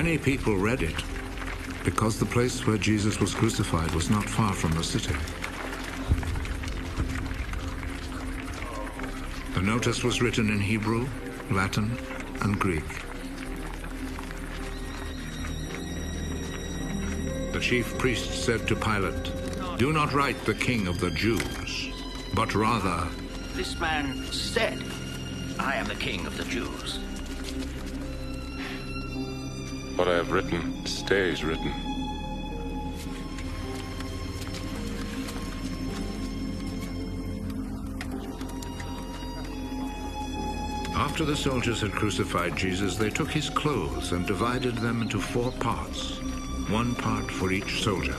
Many people read it, because the place where Jesus was crucified was not far from the city. The notice was written in Hebrew, Latin, and Greek. The chief priest said to Pilate, "Do not write the King of the Jews, but rather..." This man said, "I am the King of the Jews." What I have written stays written. After the soldiers had crucified Jesus, they took his clothes and divided them into 4 parts, 1 part for each soldier.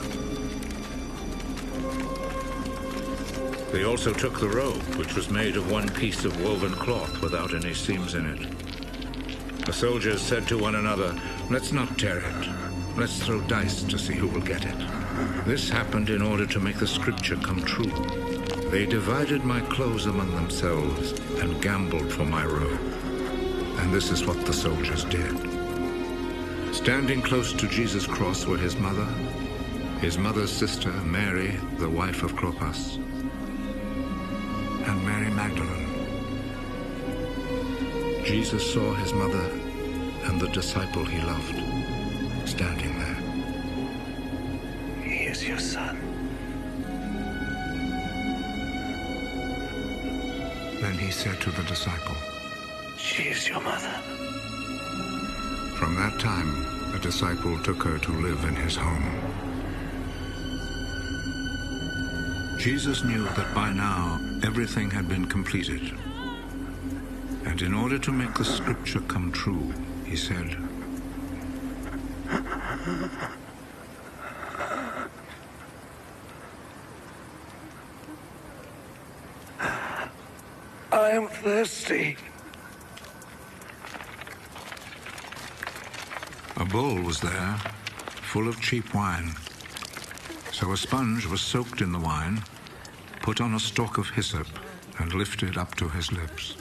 They also took the robe, which was made of 1 piece of woven cloth without any seams in it. The soldiers said to one another, "Let's not tear it. Let's throw dice to see who will get it." This happened in order to make the scripture come true. They divided my clothes among themselves and gambled for my robe. And this is what the soldiers did. Standing close to Jesus' cross were his mother's sister, Mary, the wife of Clopas, and Mary Magdalene. Jesus saw his mother and the disciple he loved standing there. "He is your son." Then he said to the disciple, "She is your mother." From that time, the disciple took her to live in his home. Jesus knew that by now everything had been completed. And in order to make the scripture come true, he said, "I am thirsty." A bowl was there, full of cheap wine. So a sponge was soaked in the wine, put on a stalk of hyssop, and lifted up to his lips.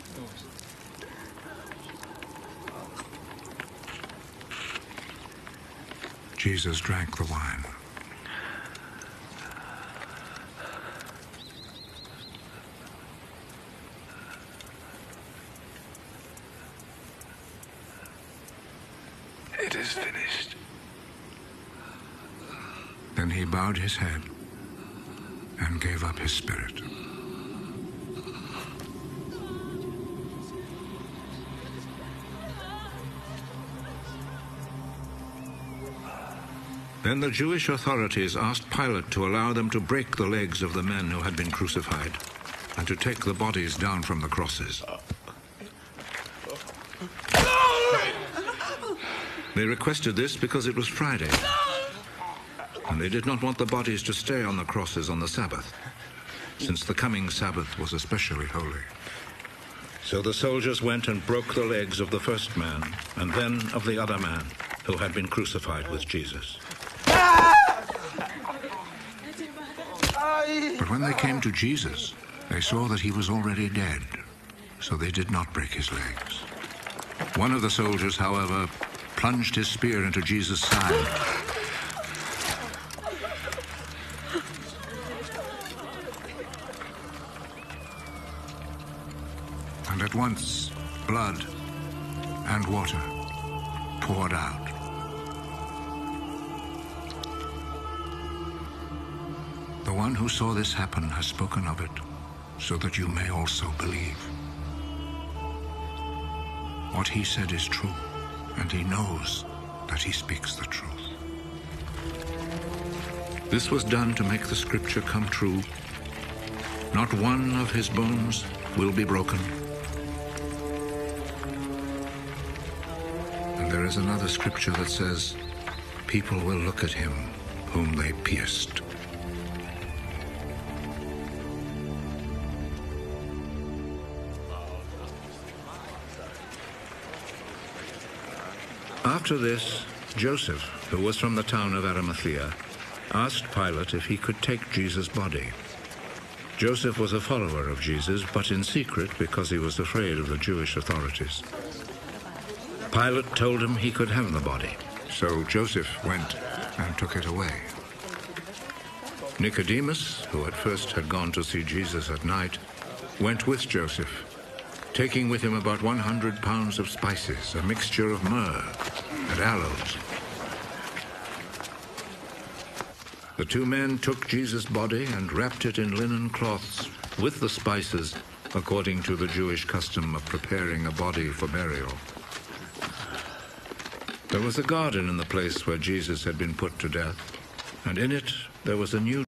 Jesus drank the wine. "It is finished." Then he bowed his head and gave up his spirit. Then the Jewish authorities asked Pilate to allow them to break the legs of the men who had been crucified and to take the bodies down from the crosses. They requested this because it was Friday, and they did not want the bodies to stay on the crosses on the Sabbath, since the coming Sabbath was especially holy. So the soldiers went and broke the legs of the first man, and then of the other man who had been crucified with Jesus. But when they came to Jesus, they saw that he was already dead, so they did not break his legs. One of the soldiers, however, plunged his spear into Jesus' side. And at once, blood and water poured out. The one who saw this happen has spoken of it, so that you may also believe. What he said is true, and he knows that he speaks the truth. This was done to make the scripture come true. Not one of his bones will be broken. And there is another scripture that says, people will look at him whom they pierced. After this, Joseph, who was from the town of Arimathea, asked Pilate if he could take Jesus' body. Joseph was a follower of Jesus, but in secret because he was afraid of the Jewish authorities. Pilate told him he could have the body, So Joseph went and took it away. Nicodemus, who at first had gone to see Jesus at night, went with Joseph, taking with him about 100 pounds of spices, a mixture of myrrh and aloes. The two men took Jesus' body and wrapped it in linen cloths with the spices, according to the Jewish custom of preparing a body for burial. There was a garden in the place where Jesus had been put to death, and in it there was a new